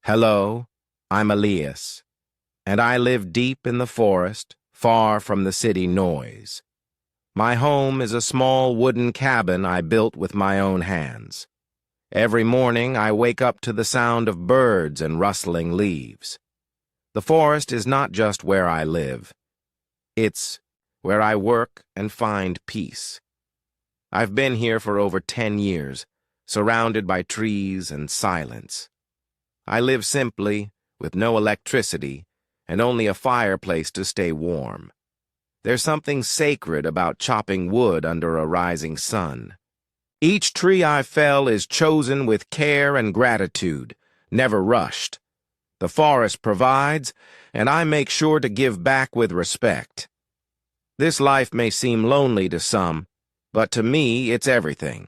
Hello, I'm Elias, and I live deep in the forest, far from the city noise. My home is a small wooden cabin I built with my own hands. Every morning I wake up to the sound of birds and rustling leaves. The forest is not just where I live. It's where I work and find peace. I've been here for over 10 years, surrounded by trees and silence. I live simply, with no electricity, and only a fireplace to stay warm. There's something sacred about chopping wood under a rising sun. Each tree I fell is chosen with care and gratitude, never rushed. The forest provides, and I make sure to give back with respect. This life may seem lonely to some, but to me it's everything.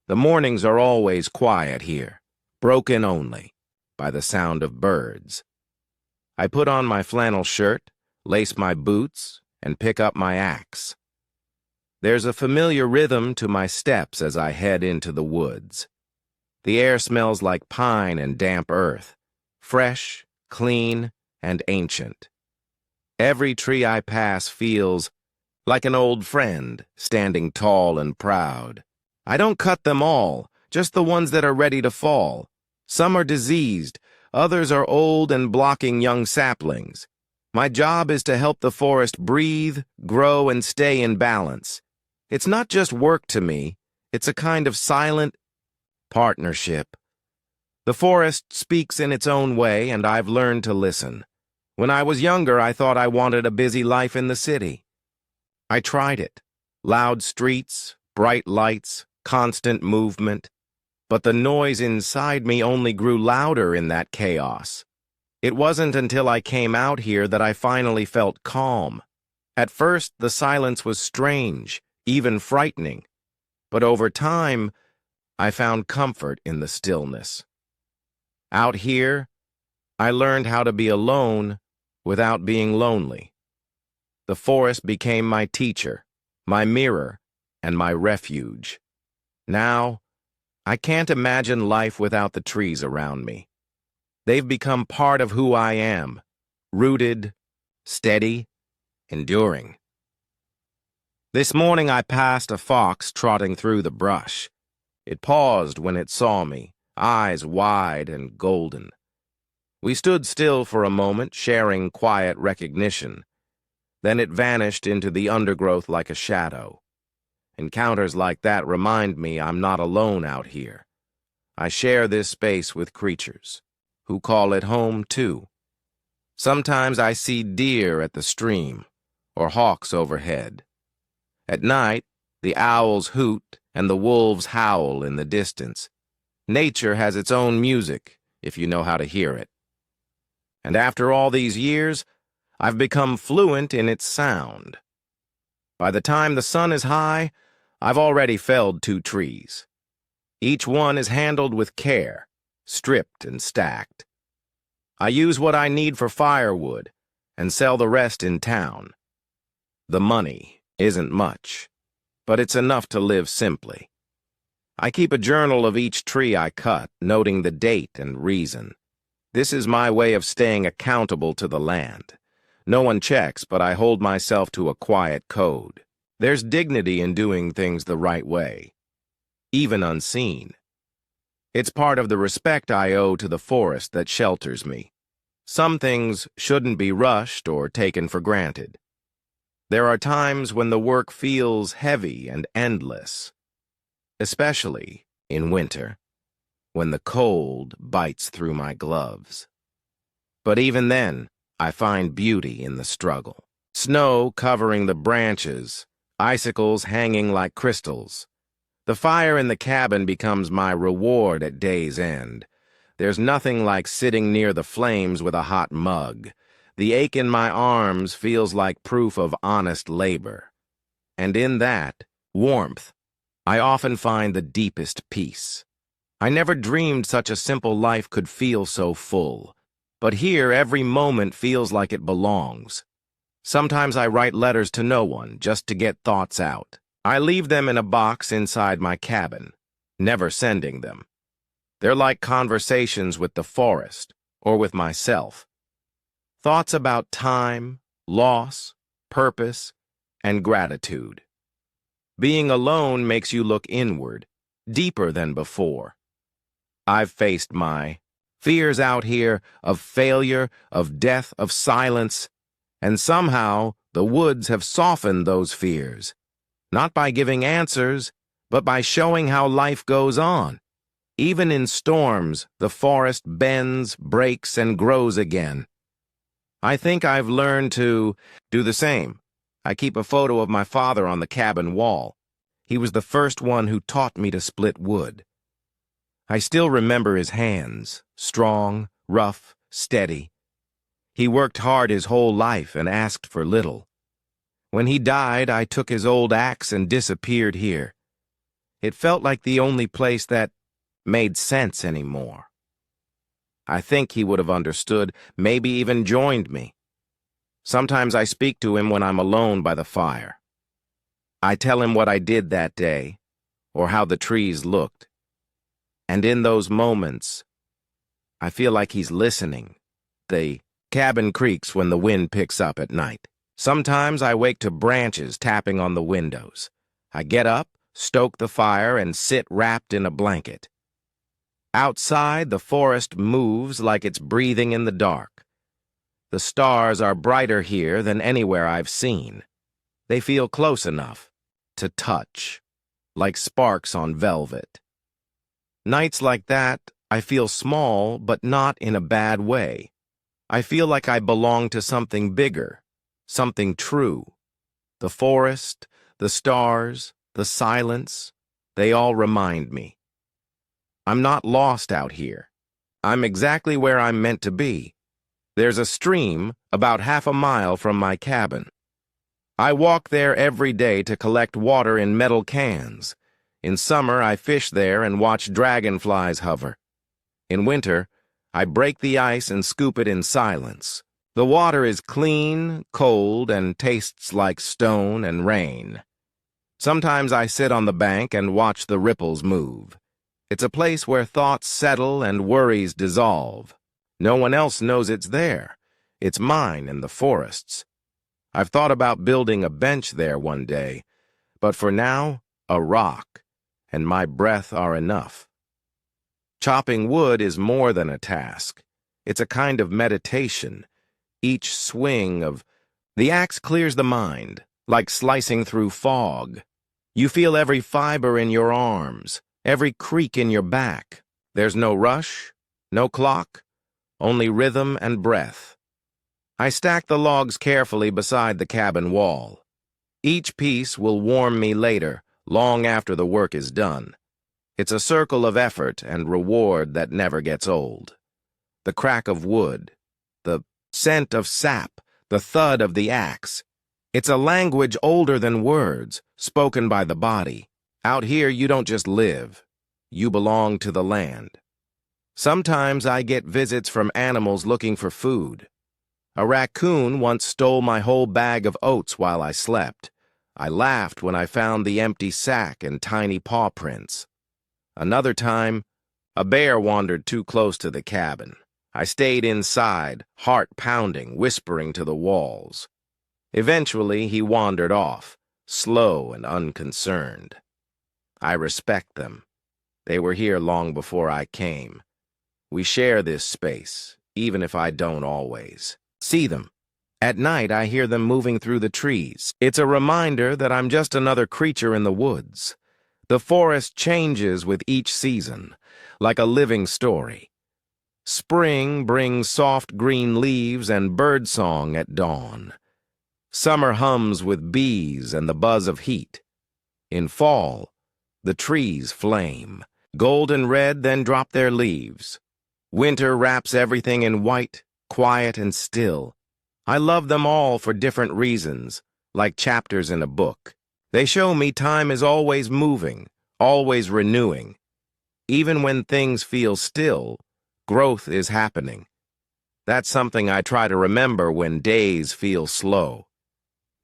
The mornings are always quiet here, broken only by the sound of birds. I put on my flannel shirt, lace my boots, and pick up my axe. There's a familiar rhythm to my steps as I head into the woods. The air smells like pine and damp earth, fresh, clean, and ancient. Every tree I pass feels like an old friend, standing tall and proud. I don't cut them all, just the ones that are ready to fall. Some are diseased, others are old and blocking young saplings. My job is to help the forest breathe, grow, and stay in balance. It's not just work to me, it's a kind of silent partnership. The forest speaks in its own way, and I've learned to listen. When I was younger, I thought I wanted a busy life in the city. I tried it. Loud streets, bright lights, constant movement. But the noise inside me only grew louder in that chaos. It wasn't until I came out here that I finally felt calm. At first, the silence was strange, even frightening. But over time, I found comfort in the stillness. Out here, I learned how to be alone without being lonely. The forest became my teacher, my mirror, and my refuge. Now, I can't imagine life without the trees around me. They've become part of who I am, rooted, steady, enduring. This morning I passed a fox trotting through the brush. It paused when it saw me, eyes wide and golden. We stood still for a moment, sharing quiet recognition. Then it vanished into the undergrowth like a shadow. Encounters like that remind me I'm not alone out here. I share this space with creatures, who call it home too. Sometimes I see deer at the stream, or hawks overhead. At night, the owls hoot and the wolves howl in the distance. Nature has its own music, if you know how to hear it. And after all these years, I've become fluent in its sound. By the time the sun is high, I've already felled 2 trees. Each one is handled with care, stripped and stacked. I use what I need for firewood and sell the rest in town. The money isn't much, but it's enough to live simply. I keep a journal of each tree I cut, noting the date and reason. This is my way of staying accountable to the land. No one checks, but I hold myself to a quiet code. There's dignity in doing things the right way, even unseen. It's part of the respect I owe to the forest that shelters me. Some things shouldn't be rushed or taken for granted. There are times when the work feels heavy and endless, especially in winter, when the cold bites through my gloves. But even then, I find beauty in the struggle. Snow covering the branches, icicles hanging like crystals. The fire in the cabin becomes my reward at day's end. There's nothing like sitting near the flames with a hot mug. The ache in my arms feels like proof of honest labor. And in that warmth, I often find the deepest peace. I never dreamed such a simple life could feel so full. But here, every moment feels like it belongs. Sometimes I write letters to no one, just to get thoughts out. I leave them in a box inside my cabin, never sending them. They're like conversations with the forest or with myself. Thoughts about time, loss, purpose, and gratitude. Being alone makes you look inward, deeper than before. I've faced my fears out here of failure, of death, of silence, and somehow the woods have softened those fears, not by giving answers, but by showing how life goes on. Even in storms, the forest bends, breaks, and grows again. I think I've learned to do the same. I keep a photo of my father on the cabin wall. He was the first one who taught me to split wood. I still remember his hands, strong, rough, steady. He worked hard his whole life and asked for little. When he died, I took his old axe and disappeared here. It felt like the only place that made sense anymore. I think he would have understood, maybe even joined me. Sometimes I speak to him when I'm alone by the fire. I tell him what I did that day, or how the trees looked. And in those moments, I feel like he's listening. The cabin creaks when the wind picks up at night. Sometimes I wake to branches tapping on the windows. I get up, stoke the fire, and sit wrapped in a blanket. Outside, the forest moves like it's breathing in the dark. The stars are brighter here than anywhere I've seen. They feel close enough to touch, like sparks on velvet. Nights like that, I feel small, but not in a bad way. I feel like I belong to something bigger, something true. The forest, the stars, the silence, they all remind me. I'm not lost out here. I'm exactly where I'm meant to be. There's a stream about half a mile from my cabin. I walk there every day to collect water in metal cans. In summer, I fish there and watch dragonflies hover. In winter, I break the ice and scoop it in silence. The water is clean, cold, and tastes like stone and rain. Sometimes I sit on the bank and watch the ripples move. It's a place where thoughts settle and worries dissolve. No one else knows it's there. It's mine and the forest's. I've thought about building a bench there one day, but for now, a rock and my breath are enough. Chopping wood is more than a task. It's a kind of meditation. Each swing of the axe clears the mind, like slicing through fog. You feel every fiber in your arms, every creak in your back. There's no rush, no clock, only rhythm and breath. I stack the logs carefully beside the cabin wall. Each piece will warm me later, long after the work is done. It's a circle of effort and reward that never gets old. The crack of wood, the scent of sap, the thud of the axe. It's a language older than words, spoken by the body. Out here, you don't just live. You belong to the land. Sometimes I get visits from animals looking for food. A raccoon once stole my whole bag of oats while I slept. I laughed when I found the empty sack and tiny paw prints. Another time, a bear wandered too close to the cabin. I stayed inside, heart pounding, whispering to the walls. Eventually, he wandered off, slow and unconcerned. I respect them. They were here long before I came. We share this space, even if I don't always see them. At night, I hear them moving through the trees. It's a reminder that I'm just another creature in the woods. The forest changes with each season, like a living story. Spring brings soft green leaves and birdsong at dawn. Summer hums with bees and the buzz of heat. In fall, the trees flame. Golden red, then drop their leaves. Winter wraps everything in white, quiet and still. I love them all for different reasons, like chapters in a book. They show me time is always moving, always renewing. Even when things feel still, growth is happening. That's something I try to remember when days feel slow.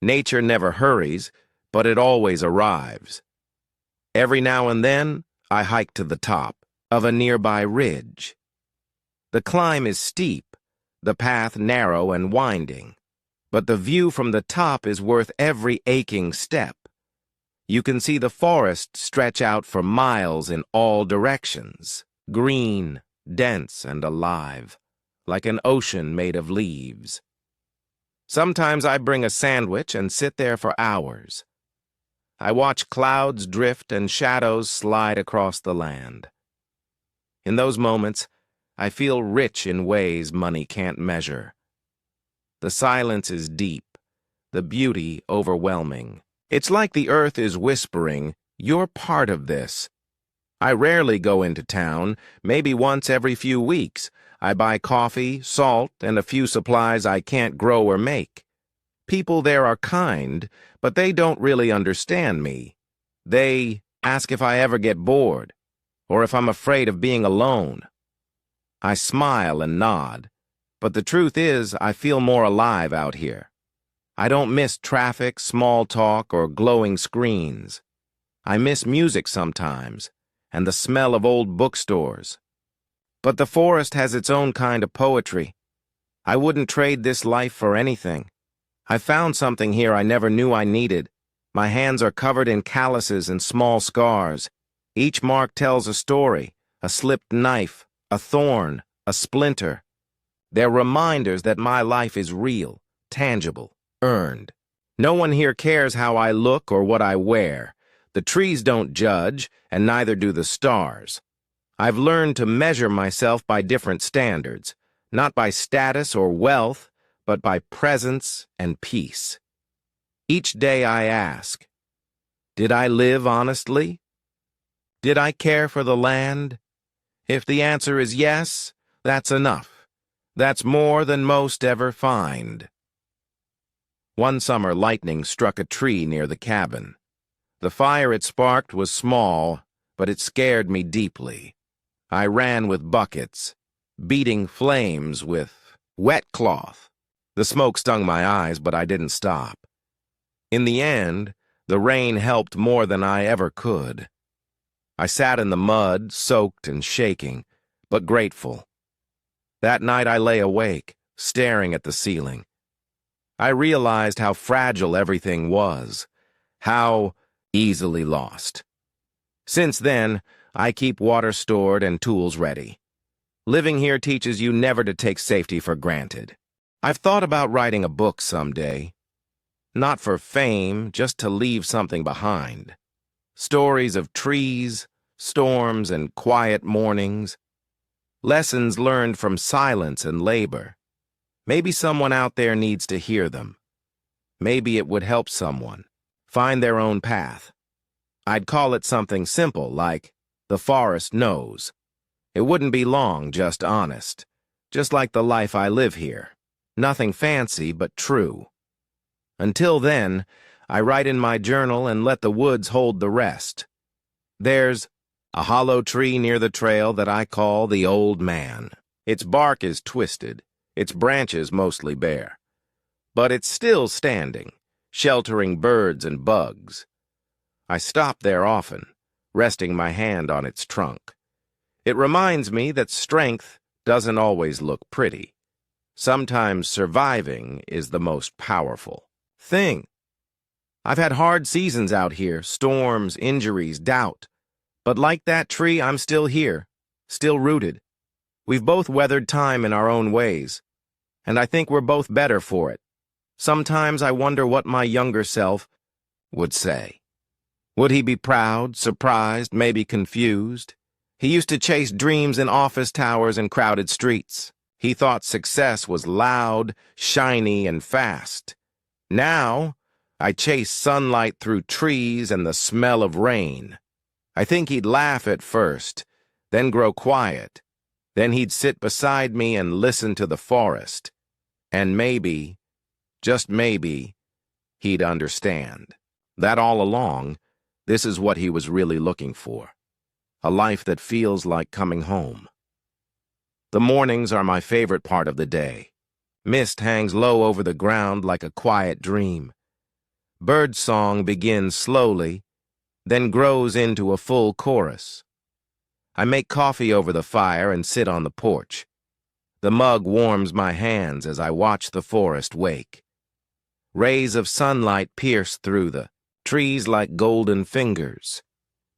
Nature never hurries, but it always arrives. Every now and then, I hike to the top. of a nearby ridge. The climb is steep, the path narrow and winding, but the view from the top is worth every aching step. You can see the forest stretch out for miles in all directions, green, dense, and alive, like an ocean made of leaves. Sometimes I bring a sandwich and sit there for hours. I watch clouds drift and shadows slide across the land. In those moments, I feel rich in ways money can't measure. The silence is deep, the beauty overwhelming. It's like the earth is whispering, "You're part of this." I rarely go into town, maybe once every few weeks. I buy coffee, salt, and a few supplies I can't grow or make. People there are kind, but they don't really understand me. They ask if I ever get bored, or if I'm afraid of being alone. I smile and nod, but the truth is I feel more alive out here. I don't miss traffic, small talk, or glowing screens. I miss music sometimes, and the smell of old bookstores. But the forest has its own kind of poetry. I wouldn't trade this life for anything. I found something here I never knew I needed. My hands are covered in calluses and small scars. Each mark tells a story, a slipped knife, a thorn, a splinter. They're reminders that my life is real, tangible, earned. No one here cares how I look or what I wear. The trees don't judge, and neither do the stars. I've learned to measure myself by different standards, not by status or wealth, but by presence and peace. Each day I ask, did I live honestly? Did I care for the land? If the answer is yes, that's enough. That's more than most ever find. One summer, lightning struck a tree near the cabin. The fire it sparked was small, but it scared me deeply. I ran with buckets, beating flames with wet cloth. The smoke stung my eyes, but I didn't stop. In the end, the rain helped more than I ever could. I sat in the mud, soaked and shaking, but grateful. That night I lay awake, staring at the ceiling. I realized how fragile everything was, how easily lost. Since then, I keep water stored and tools ready. Living here teaches you never to take safety for granted. I've thought about writing a book someday. Not for fame, just to leave something behind. Stories of trees, storms, and quiet mornings. Lessons learned from silence and labor. Maybe someone out there needs to hear them. Maybe it would help someone find their own path. I'd call it something simple like The Forest Knows. It wouldn't be long, just honest. Just like the life I live here. Nothing fancy, but true. Until then, I write in my journal and let the woods hold the rest. There's a hollow tree near the trail that I call the Old Man. Its bark is twisted, its branches mostly bare. But it's still standing, sheltering birds and bugs. I stop there often, resting my hand on its trunk. It reminds me that strength doesn't always look pretty. Sometimes surviving is the most powerful thing. I've had hard seasons out here, storms, injuries, doubt. But like that tree, I'm still here, still rooted. We've both weathered time in our own ways, and I think we're both better for it. Sometimes I wonder what my younger self would say. Would he be proud, surprised, maybe confused? He used to chase dreams in office towers and crowded streets. He thought success was loud, shiny, and fast. Now, I chase sunlight through trees and the smell of rain. I think he'd laugh at first, then grow quiet. Then he'd sit beside me and listen to the forest. And maybe, just maybe, he'd understand that all along, this is what he was really looking for. A life that feels like coming home. The mornings are my favorite part of the day. Mist hangs low over the ground like a quiet dream. Birdsong begins slowly, then grows into a full chorus. I make coffee over the fire and sit on the porch. The mug warms my hands as I watch the forest wake. Rays of sunlight pierce through the trees like golden fingers.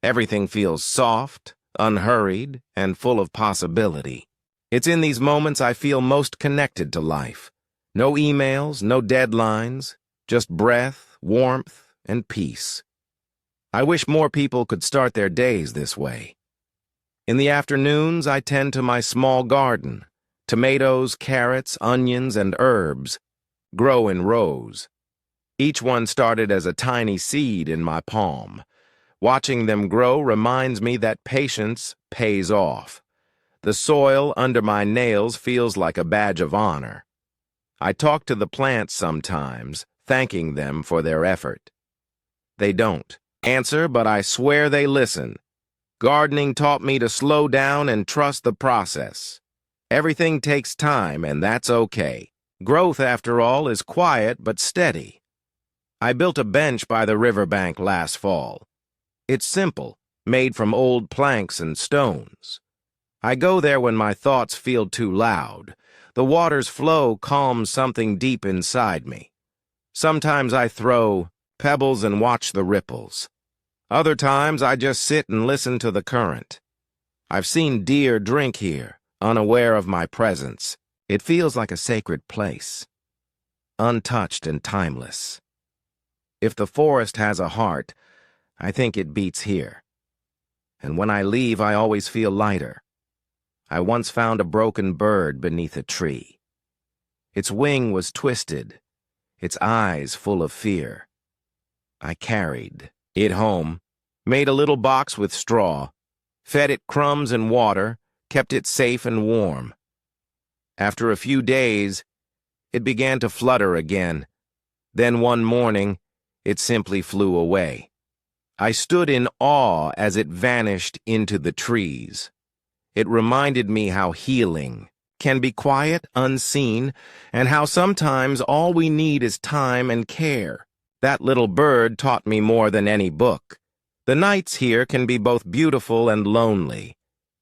Everything feels soft, unhurried, and full of possibility. It's in these moments I feel most connected to life. No emails, no deadlines, just breath, warmth, and peace. I wish more people could start their days this way. In the afternoons, I tend to my small garden. Tomatoes, carrots, onions, and herbs grow in rows. Each one started as a tiny seed in my palm. Watching them grow reminds me that patience pays off. The soil under my nails feels like a badge of honor. I talk to the plants sometimes, thanking them for their effort. They don't answer, but I swear they listen. Gardening taught me to slow down and trust the process. Everything takes time, and that's okay. Growth, after all, is quiet but steady. I built a bench by the riverbank last fall. It's simple, made from old planks and stones. I go there when my thoughts feel too loud. The water's flow calms something deep inside me. Sometimes I throw pebbles and watch the ripples. Other times I just sit and listen to the current. I've seen deer drink here, unaware of my presence. It feels like a sacred place, untouched and timeless. If the forest has a heart, I think it beats here. And when I leave, I always feel lighter. I once found a broken bird beneath a tree. Its wing was twisted, its eyes full of fear. I carried it home, made a little box with straw, fed it crumbs and water, kept it safe and warm. After a few days, it began to flutter again. Then one morning, it simply flew away. I stood in awe as it vanished into the trees. It reminded me how healing can be quiet, unseen, and how sometimes all we need is time and care. That little bird taught me more than any book. The nights here can be both beautiful and lonely.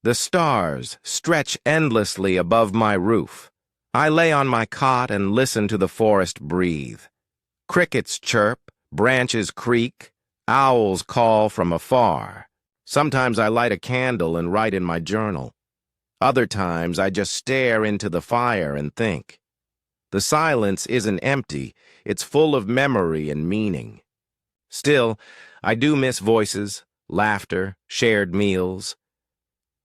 The stars stretch endlessly above my roof. I lay on my cot and listen to the forest breathe. Crickets chirp, branches creak, owls call from afar. Sometimes I light a candle and write in my journal. Other times I just stare into the fire and think. The silence isn't empty, it's full of memory and meaning. Still, I do miss voices, laughter, shared meals.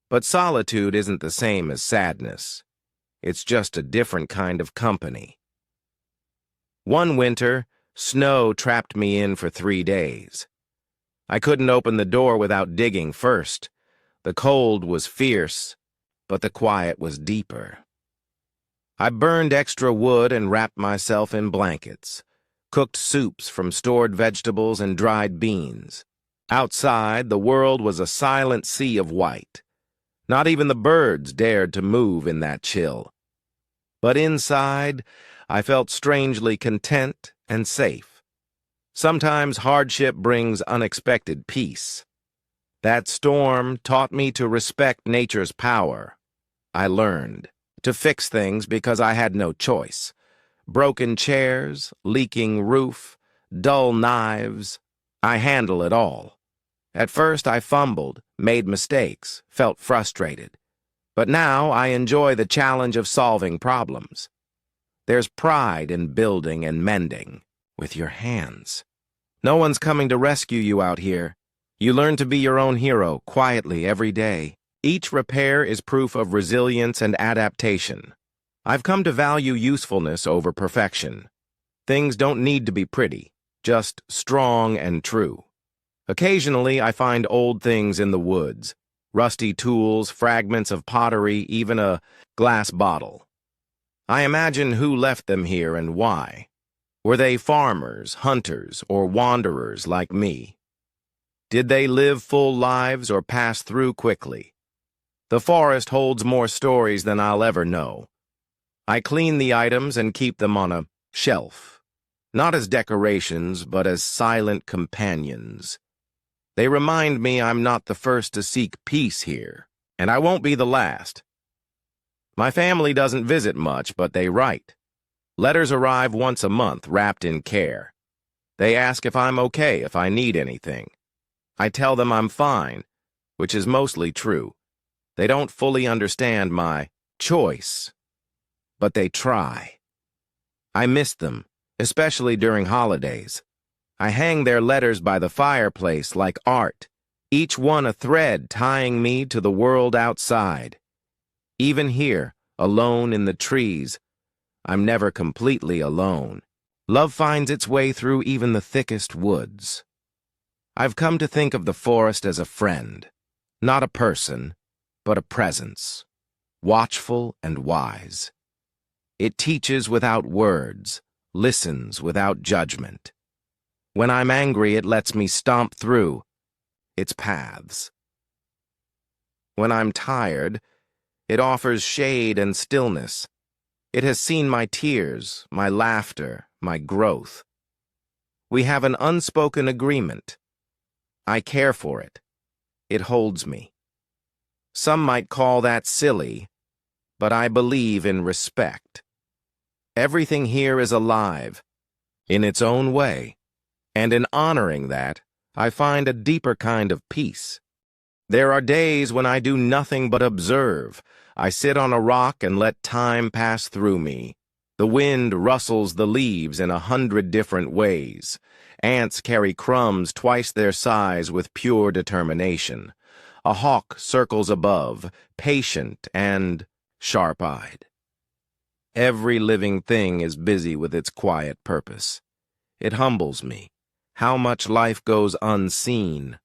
But solitude isn't the same as sadness. It's just a different kind of company. One winter, snow trapped me in for 3 days. I couldn't open the door without digging first. The cold was fierce, but the quiet was deeper. I burned extra wood and wrapped myself in blankets, cooked soups from stored vegetables and dried beans. Outside, the world was a silent sea of white. Not even the birds dared to move in that chill. But inside, I felt strangely content and safe. Sometimes hardship brings unexpected peace. That storm taught me to respect nature's power. I learned to fix things because I had no choice. Broken chairs, leaking roof, dull knives, I handle it all. At first I fumbled, made mistakes, felt frustrated. But now I enjoy the challenge of solving problems. There's pride in building and mending with your hands. No one's coming to rescue you out here. You learn to be your own hero quietly every day. Each repair is proof of resilience and adaptation. I've come to value usefulness over perfection. Things don't need to be pretty, just strong and true. Occasionally, I find old things in the woods, rusty tools, fragments of pottery, even a glass bottle. I imagine who left them here and why. Were they farmers, hunters, or wanderers like me? Did they live full lives or pass through quickly? The forest holds more stories than I'll ever know. I clean the items and keep them on a shelf, not as decorations, but as silent companions. They remind me I'm not the first to seek peace here. And I won't be the last. My family doesn't visit much, but they write. Letters arrive once a month, wrapped in care. They ask if I'm okay, if I need anything. I tell them I'm fine, which is mostly true. They don't fully understand my choice, but they try. I miss them, especially during holidays. I hang their letters by the fireplace like art, each one a thread tying me to the world outside. Even here, alone in the trees, I'm never completely alone. Love finds its way through even the thickest woods. I've come to think of the forest as a friend, not a person, but a presence, watchful and wise. It teaches without words, listens without judgment. When I'm angry, it lets me stomp through its paths. When I'm tired, it offers shade and stillness. It has seen my tears, my laughter, my growth. We have an unspoken agreement. I care for it. It holds me. Some might call that silly, but I believe in respect. Everything here is alive, in its own way, and in honoring that, I find a deeper kind of peace. There are days when I do nothing but observe. I sit on a rock and let time pass through me. The wind rustles the leaves in 100 different ways. Ants carry crumbs twice their size with pure determination. A hawk circles above, patient and sharp-eyed. Every living thing is busy with its quiet purpose. It humbles me. How much life goes unseen.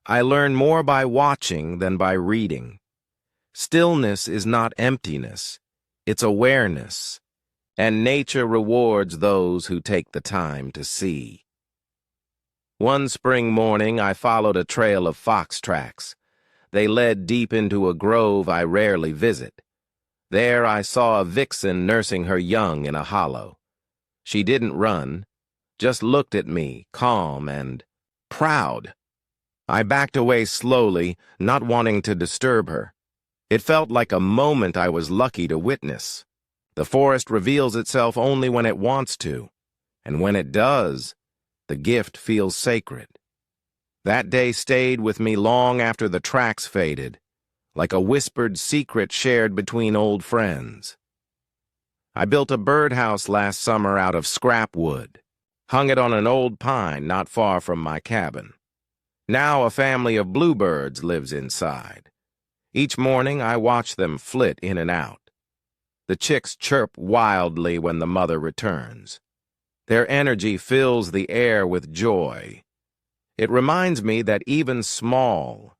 I learn more by watching than by reading. Stillness is not emptiness, it's awareness, and nature rewards those who take the time to see. One spring morning, I followed a trail of fox tracks. They led deep into a grove I rarely visit. There I saw a vixen nursing her young in a hollow. She didn't run, just looked at me, calm and proud. I backed away slowly, not wanting to disturb her. It felt like a moment I was lucky to witness. The forest reveals itself only when it wants to, and when it does, the gift feels sacred. That day stayed with me long after the tracks faded, like a whispered secret shared between old friends. I built a birdhouse last summer out of scrap wood. Hung it on an old pine not far from my cabin. Now a family of bluebirds lives inside. Each morning I watch them flit in and out. The chicks chirp wildly when the mother returns. Their energy fills the air with joy. It reminds me that even small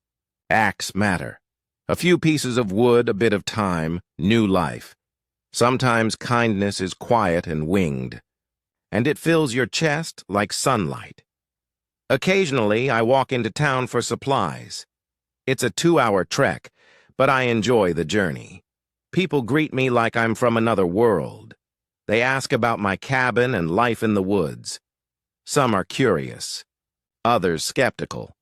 acts matter. A few pieces of wood, a bit of time, new life. Sometimes kindness is quiet and winged, and it fills your chest like sunlight. Occasionally, I walk into town for supplies. It's a 2-hour trek, but I enjoy the journey. People greet me like I'm from another world. They ask about my cabin and life in the woods. Some are curious, others skeptical.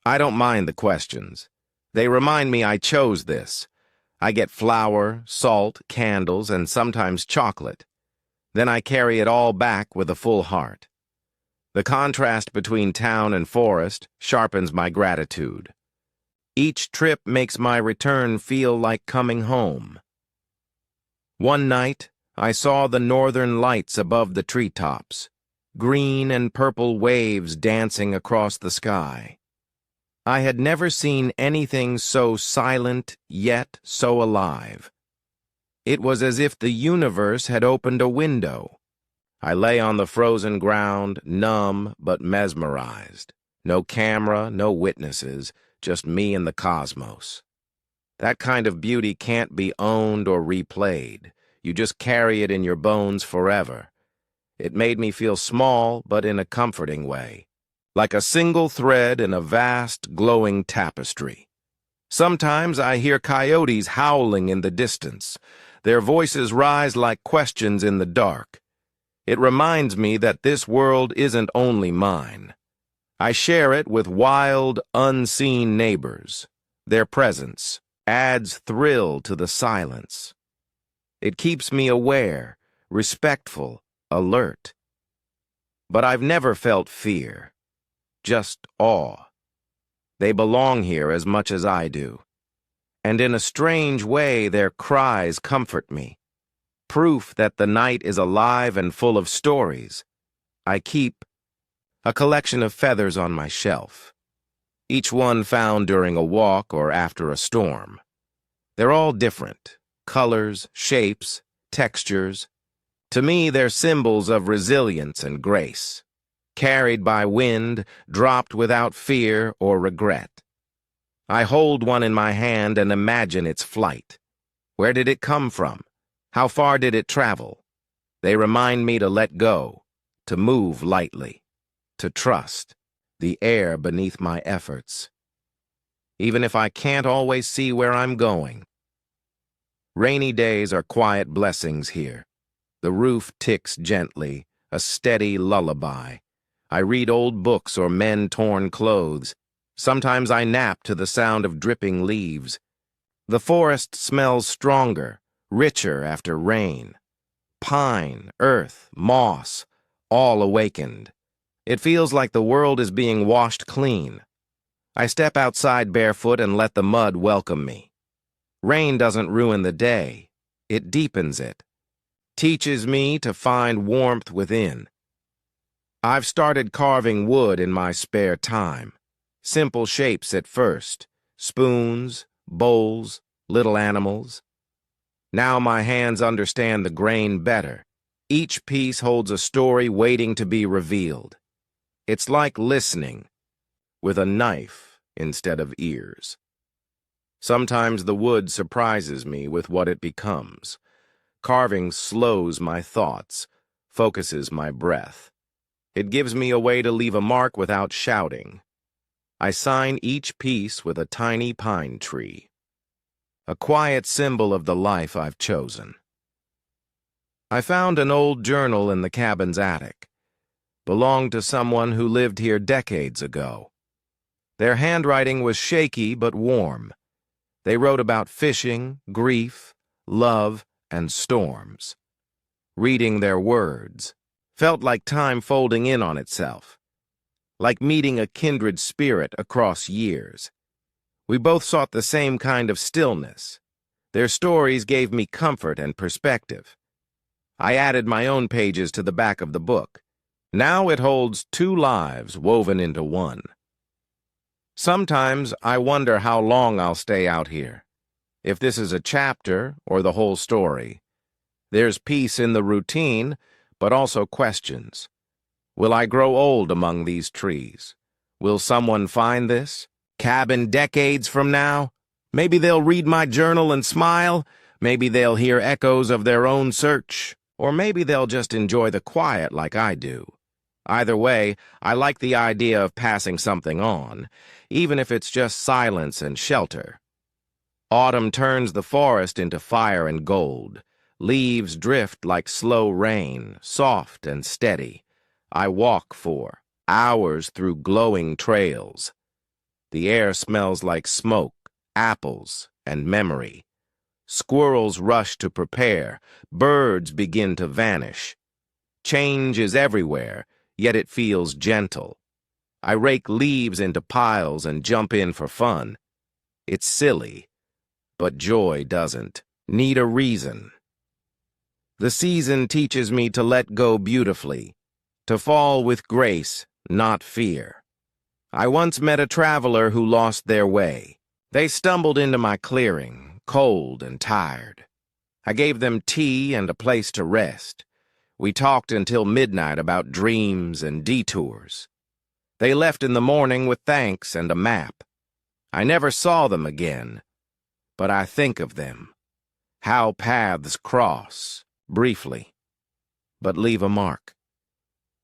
I don't mind the questions. They remind me I chose this. I get flour, salt, candles, and sometimes chocolate. Then I carry it all back with a full heart. The contrast between town and forest sharpens my gratitude. Each trip makes my return feel like coming home. One night, I saw the northern lights above the treetops, green and purple waves dancing across the sky. I had never seen anything so silent yet so alive. It was as if the universe had opened a window. I lay on the frozen ground, numb but mesmerized. No camera, no witnesses, just me and the cosmos. That kind of beauty can't be owned or replayed. You just carry it in your bones forever. It made me feel small, but in a comforting way, like a single thread in a vast, glowing tapestry. Sometimes I hear coyotes howling in the distance. Their voices rise like questions in the dark. It reminds me that this world isn't only mine. I share it with wild, unseen neighbors. Their presence adds thrill to the silence. It keeps me aware, respectful, alert. But I've never felt fear, just awe. They belong here as much as I do. And in a strange way, their cries comfort me. Proof that the night is alive and full of stories. I keep a collection of feathers on my shelf, each one found during a walk or after a storm. They're all different, colors, shapes, textures. To me, they're symbols of resilience and grace, carried by wind, dropped without fear or regret. I hold one in my hand and imagine its flight. Where did it come from? How far did it travel? They remind me to let go, to move lightly, to trust the air beneath my efforts, even if I can't always see where I'm going. Rainy days are quiet blessings here. The roof ticks gently, a steady lullaby. I read old books or mend torn clothes. Sometimes I nap to the sound of dripping leaves. The forest smells stronger, richer after rain. Pine, earth, moss, all awakened. It feels like the world is being washed clean. I step outside barefoot and let the mud welcome me. Rain doesn't ruin the day. It deepens it. Teaches me to find warmth within. I've started carving wood in my spare time. Simple shapes at first. Spoons, bowls, little animals. Now my hands understand the grain better. Each piece holds a story waiting to be revealed. It's like listening, with a knife instead of ears. Sometimes the wood surprises me with what it becomes. Carving slows my thoughts, focuses my breath. It gives me a way to leave a mark without shouting. I sign each piece with a tiny pine tree, a quiet symbol of the life I've chosen. I found an old journal in the cabin's attic. Belonged to someone who lived here decades ago. Their handwriting was shaky but warm. They wrote about fishing, grief, love, and storms. Reading their words felt like time folding in on itself, like meeting a kindred spirit across years. We both sought the same kind of stillness. Their stories gave me comfort and perspective. I added my own pages to the back of the book. Now it holds 2 lives woven into one. Sometimes I wonder how long I'll stay out here. If this is a chapter or the whole story. There's peace in the routine, but also questions. Will I grow old among these trees? Will someone find this cabin decades from now? Maybe they'll read my journal and smile. Maybe they'll hear echoes of their own search. Or maybe they'll just enjoy the quiet like I do. Either way, I like the idea of passing something on, even if it's just silence and shelter. Autumn turns the forest into fire and gold. Leaves drift like slow rain, soft and steady. I walk for hours through glowing trails. The air smells like smoke, apples, and memory. Squirrels rush to prepare. Birds begin to vanish. Change is everywhere, yet it feels gentle. I rake leaves into piles and jump in for fun. It's silly, but joy doesn't need a reason. The season teaches me to let go beautifully, to fall with grace, not fear. I once met a traveler who lost their way. They stumbled into my clearing, cold and tired. I gave them tea and a place to rest. We talked until midnight about dreams and detours. They left in the morning with thanks and a map. I never saw them again, but I think of them. How paths cross, briefly, but leave a mark.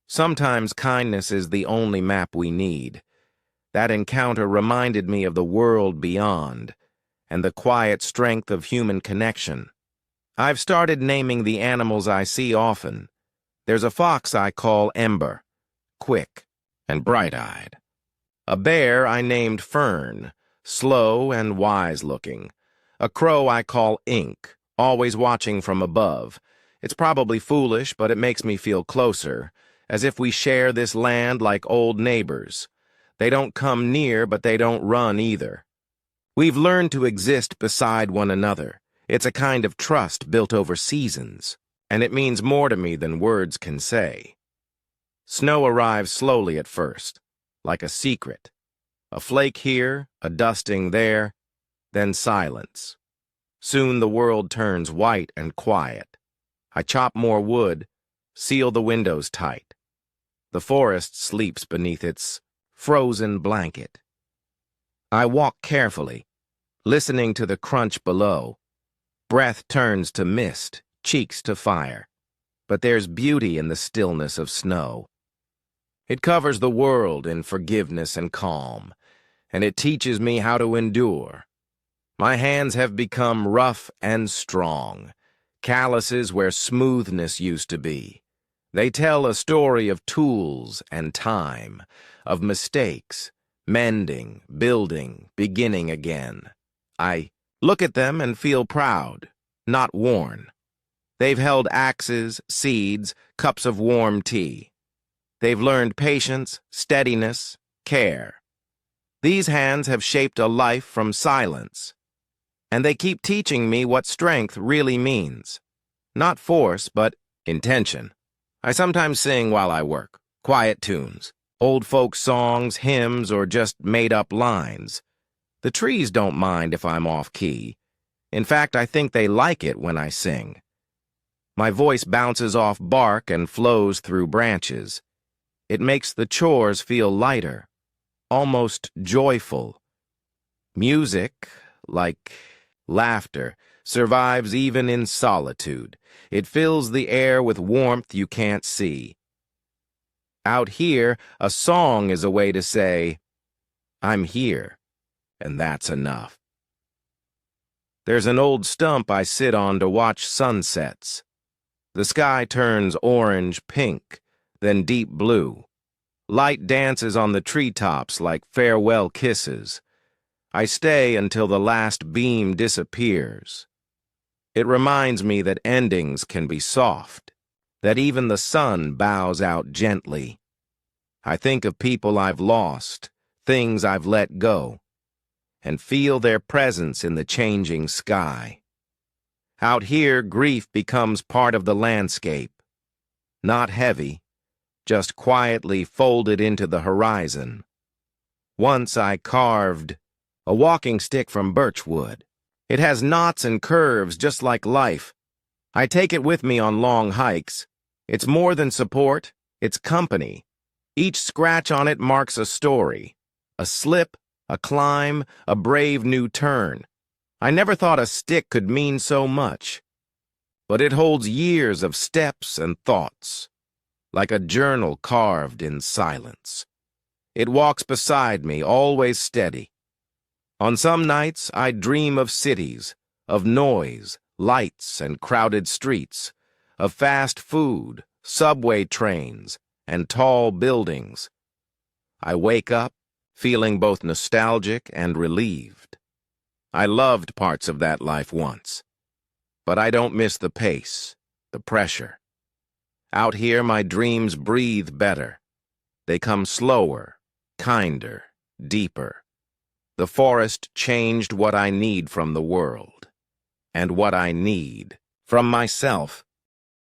Sometimes kindness is the only map we need. That encounter reminded me of the world beyond and the quiet strength of human connection. I've started naming the animals I see often. There's a fox I call Ember, quick and bright-eyed. A bear I named Fern, slow and wise-looking. A crow I call Ink, always watching from above. It's probably foolish, but it makes me feel closer, as if we share this land like old neighbors. They don't come near, but they don't run either. We've learned to exist beside one another. It's a kind of trust built over seasons, and it means more to me than words can say. Snow arrives slowly at first, like a secret. A flake here, a dusting there, then silence. Soon the world turns white and quiet. I chop more wood, seal the windows tight. The forest sleeps beneath its frozen blanket. I walk carefully, listening to the crunch below. Breath turns to mist, cheeks to fire. But there's beauty in the stillness of snow. It covers the world in forgiveness and calm, and it teaches me how to endure. My hands have become rough and strong, calluses where smoothness used to be. They tell a story of tools and time, of mistakes, mending, building, beginning again. I look at them and feel proud, not worn. They've held axes, seeds, cups of warm tea. They've learned patience, steadiness, care. These hands have shaped a life from silence. And they keep teaching me what strength really means. Not force, but intention. I sometimes sing while I work, quiet tunes, old folk songs, hymns, or just made-up lines. The trees don't mind if I'm off-key. In fact, I think they like it when I sing. My voice bounces off bark and flows through branches. It makes the chores feel lighter, almost joyful. Music, like laughter, survives even in solitude. It fills the air with warmth you can't see. Out here, a song is a way to say, I'm here, and that's enough. There's an old stump I sit on to watch sunsets. The sky turns orange, pink, then deep blue. Light dances on the treetops like farewell kisses. I stay until the last beam disappears. It reminds me that endings can be soft, that even the sun bows out gently. I think of people I've lost, things I've let go, and feel their presence in the changing sky. Out here, grief becomes part of the landscape. Not heavy, just quietly folded into the horizon. Once I carved a walking stick from birch wood. It has knots and curves just like life. I take it with me on long hikes. It's more than support, it's company. Each scratch on it marks a story. A slip, a climb, a brave new turn. I never thought a stick could mean so much. But it holds years of steps and thoughts, like a journal carved in silence. It walks beside me, always steady. On some nights, I dream of cities, of noise, lights, and crowded streets, of fast food, subway trains, and tall buildings. I wake up, feeling both nostalgic and relieved. I loved parts of that life once, but I don't miss the pace, the pressure. Out here, my dreams breathe better. They come slower, kinder, deeper. The forest changed what I need from the world, and what I need from myself.